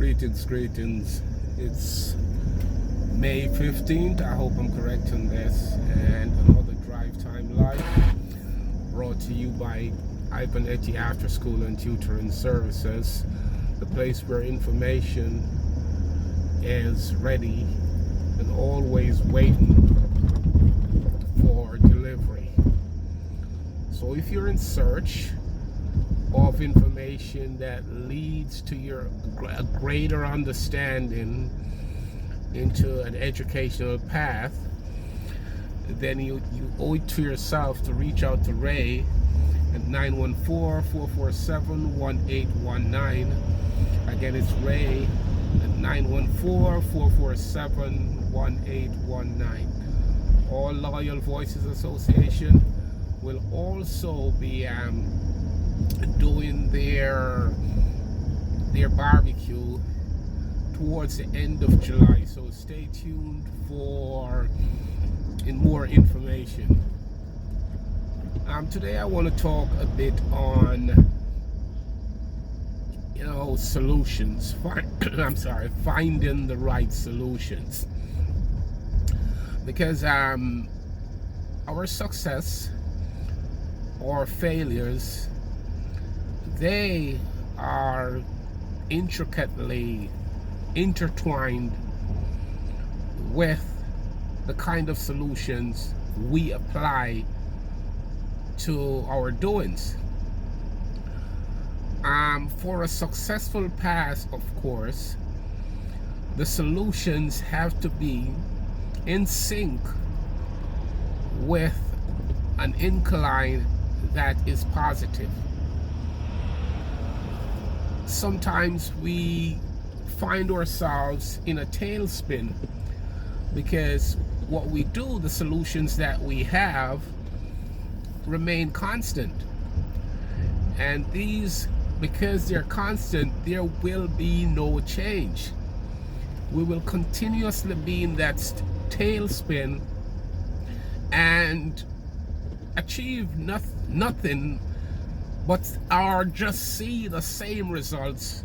Greetings. It's May 15th. I hope I'm correct on this. And another Drive Time Live brought to you by Ivan Etty After School and Tutoring Services, the place where information is ready and always waiting for delivery. So if you're in search of information that leads to your greater understanding into an educational path, then you owe it to yourself to reach out to Ray at 914-447-1819. Again, it's Ray at 914-447-1819. All Loyal Voices Association will also be doing their barbecue towards the end of July, so stay tuned for more information. Today I want to talk a bit on solutions. Finding the right solutions, because our success or failures, they are intricately intertwined with the kind of solutions we apply to our doings. For a successful path, of course, the solutions have to be in sync with an incline that is positive. Sometimes we find ourselves in a tailspin because what we do, the solutions that we have, remain constant. And these, because they're constant, there will be no change. We will continuously be in that tailspin and achieve nothing but just see the same results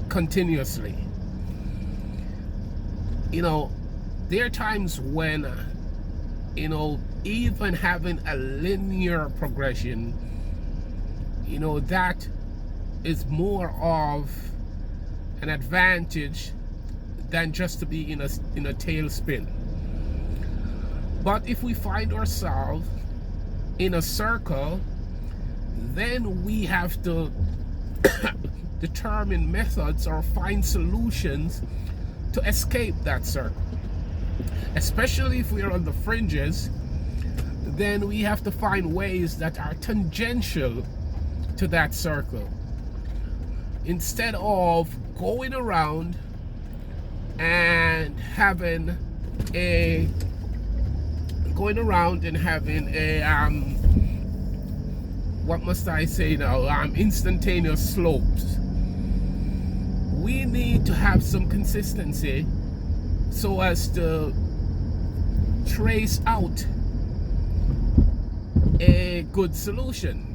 continuously. There are times when even having a linear progression, that is more of an advantage than just to be in a tailspin. But if we find ourselves in a circle, then we have to determine methods or find solutions to escape that circle. Especially if we are on the fringes, then we have to find ways that are tangential to that circle, instead of going around and having a what must I say now, instantaneous slopes. We need to have some consistency so as to trace out a good solution.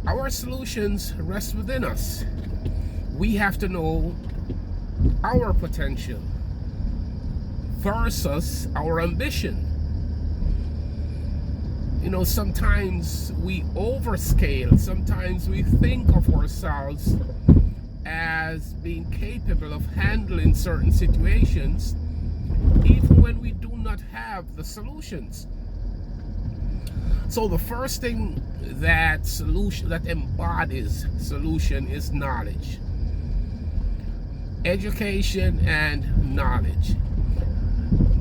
Our solutions rest within us. We have to know our potential versus our ambition. Sometimes we overscale. Sometimes we think of ourselves as being capable of handling certain situations, even when we do not have the solutions. So the first thing that embodies solution is knowledge. Education and knowledge.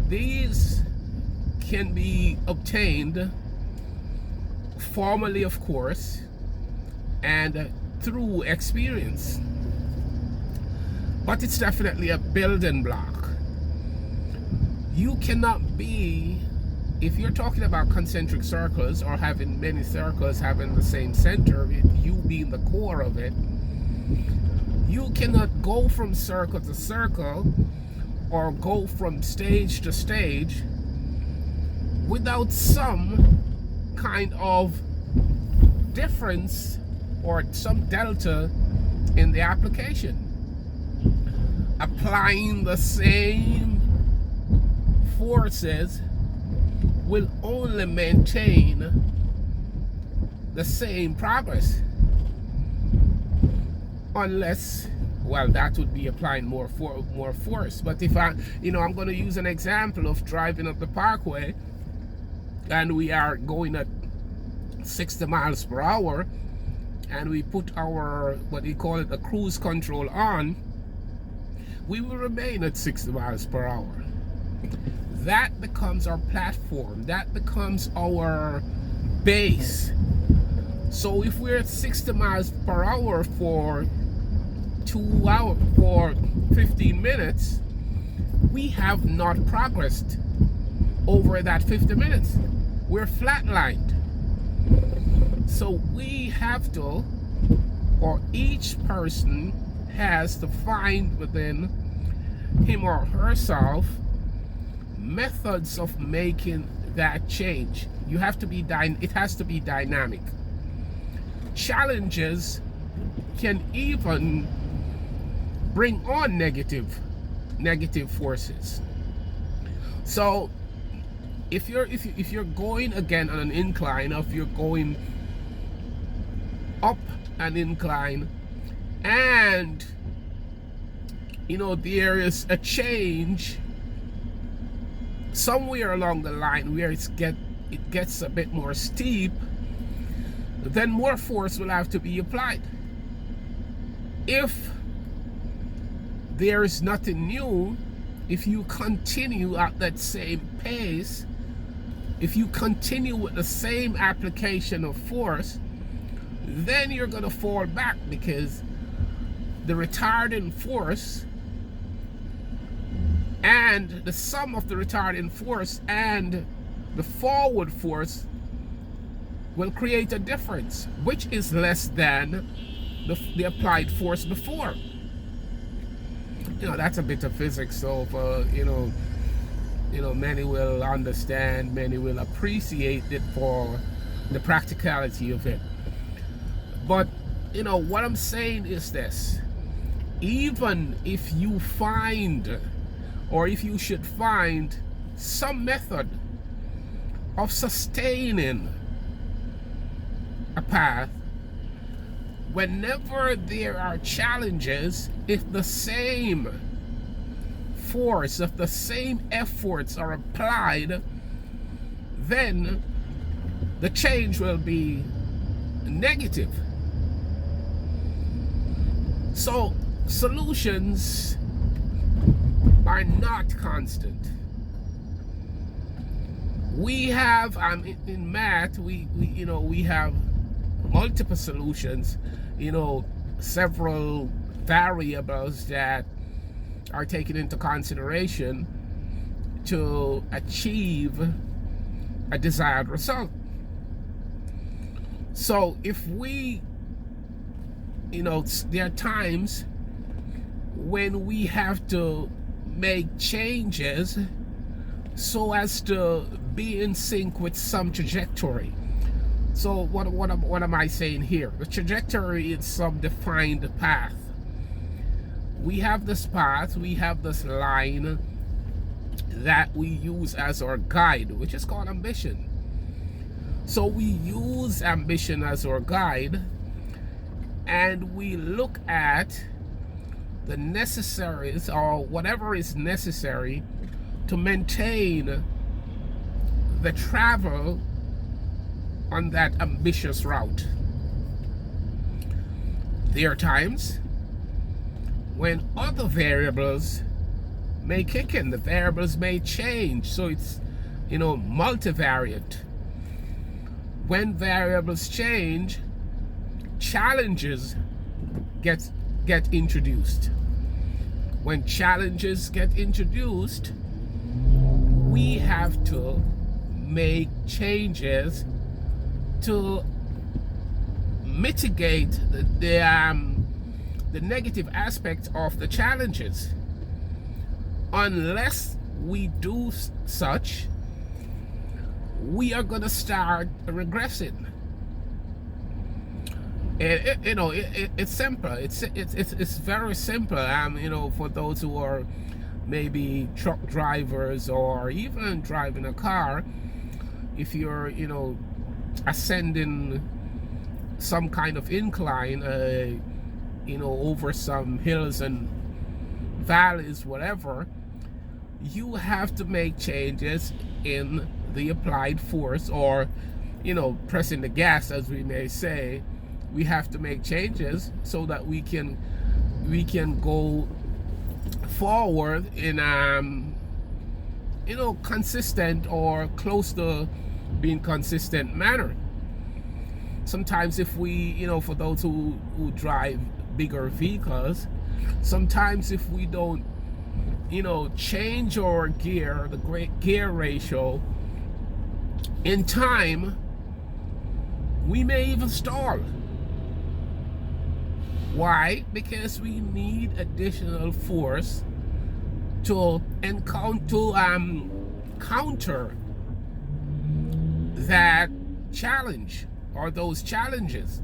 These can be obtained formally, of course, and through experience. But it's definitely a building block. You cannot be, if you're talking about concentric circles or having many circles having the same center, with you being the core of it, you cannot go from circle to circle or go from stage to stage without some kind of difference or some delta in the application. Applying the same forces will only maintain the same progress, unless, well, that would be applying more force. But if I'm going to use an example of driving up the parkway, and we are going at 60 miles per hour, and we put our, what we call it, a cruise control on, we will remain at 60 miles per hour. That becomes our platform. That becomes our base. So if we're at 60 miles per hour for 15 minutes, we have not progressed over that 50 minutes. We're flatlined. So we have to, or each person has to find within him or herself methods of making that change. You have to be it has to be dynamic. Challenges can even bring on negative forces. So if you're going again on an incline, or if you're going up an incline, and there is a change somewhere along the line where it gets a bit more steep, then more force will have to be applied. If there is nothing new, if you continue at that same pace, if you continue with the same application of force, then you're going to fall back, because the retarding force and the sum of the retarding force and the forward force will create a difference, which is less than the applied force before. That's a bit of physics, so many will understand, many will appreciate it for the practicality of it. But what I'm saying is this: even if you find, or if you should find, some method of sustaining a path, whenever there are challenges, if the same force, if the same efforts are applied, then the change will be negative. So solutions are not constant. We have in math, we have multiple solutions, several variables that are taken into consideration to achieve a desired result. So if we, there are times when we have to make changes so as to be in sync with some trajectory. So what am I saying here? The trajectory is some defined path. We have this path, we have this line that we use as our guide, which is called ambition. So we use ambition as our guide, and we look at the necessaries, or whatever is necessary, to maintain the travel on that ambitious route. There are times when other variables may kick in, the variables may change, so it's multivariate. When variables change, challenges get introduced. When challenges get introduced, we have to make changes to mitigate the negative aspects of the challenges. Unless we do such, we are going to start regressing. It's simple. It's very simple. For those who are maybe truck drivers or even driving a car, if you're ascending some kind of incline, over some hills and valleys, whatever, you have to make changes in the applied force, or pressing the gas, as we may say. We have to make changes so that we can go forward in consistent or close to being consistent manner. Sometimes if we, for those who drive bigger vehicles, sometimes if we don't change our gear, the great gear ratio in time, we may even stall. Why? Because we need additional force to counter that challenge or those challenges.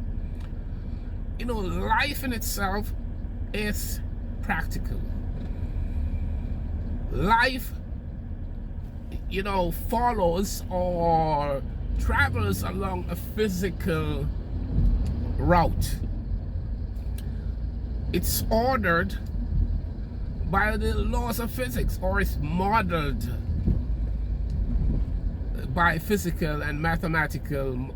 Life in itself is practical. Life, follows or travels along a physical route. It's ordered by the laws of physics, or it's modeled by physical and mathematical.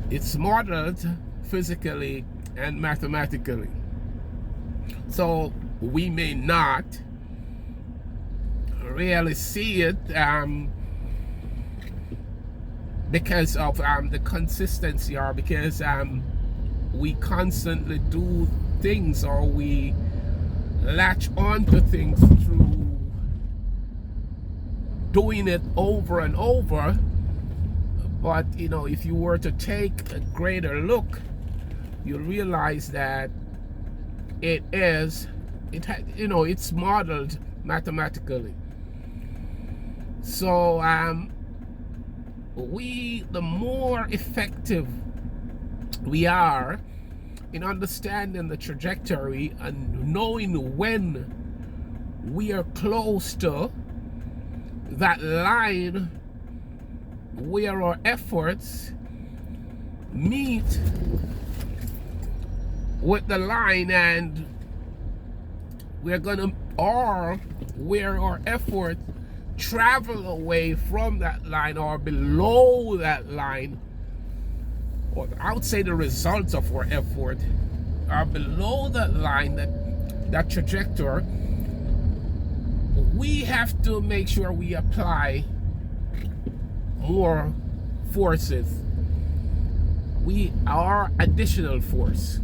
It's modeled physically and mathematically. So we may not really see it because of the consistency, or because we constantly do things, or we latch onto things through doing it over and over. But if you were to take a greater look, you'll realize that it's modeled mathematically. So the more effective we are in understanding the trajectory and knowing when we are close to that line where our efforts meet with the line, and or where our effort travel away from that line or below that line, or I would say the results of our effort are below that line, that trajectory, we have to make sure we apply more forces. We are additional force.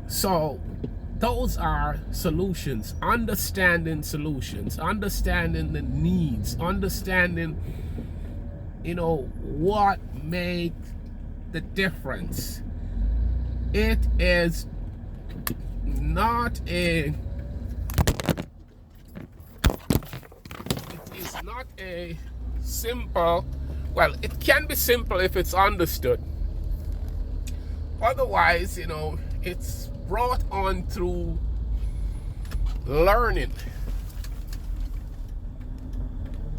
So those are solutions, understanding the needs, understanding what makes the difference. It is not a simple, well, it can be simple if it's understood. Otherwise, it's brought on through learning.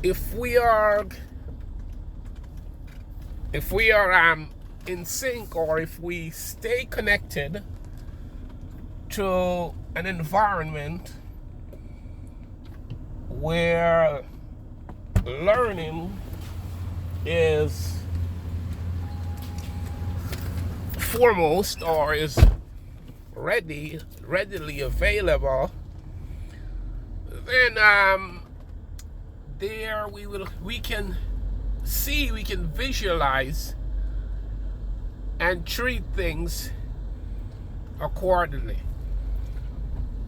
If we are in sync, or if we stay connected to an environment where learning is foremost, or is readily available, then there we can visualize and treat things accordingly.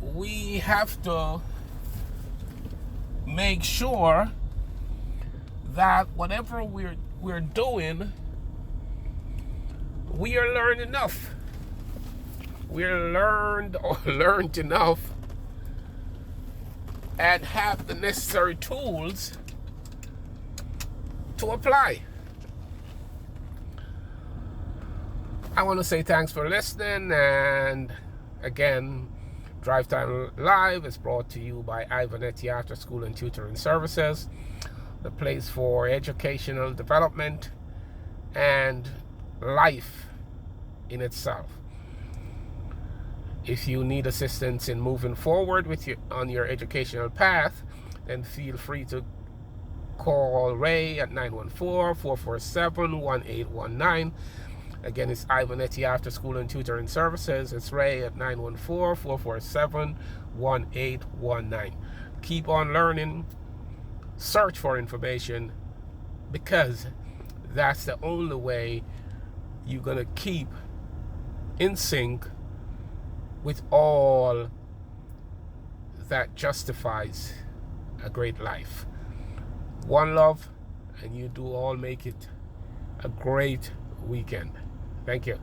We have to make sure that whatever we're doing, we are learned enough. We're learned enough and have the necessary tools to apply. I want to say thanks for listening, and again, Drive Time Live is brought to you by Ivanetti After School and Tutoring Services, the place for educational development and life in itself. If you need assistance in moving forward on your educational path, then feel free to call Ray at 914-447-1819. Again, it's Ivanetti After School and Tutoring Services. It's Ray at 914-447-1819. Keep on learning. Search for information, because that's the only way you're going to keep in sync with all that justifies a great life. One love, and you do all make it a great weekend. Thank you.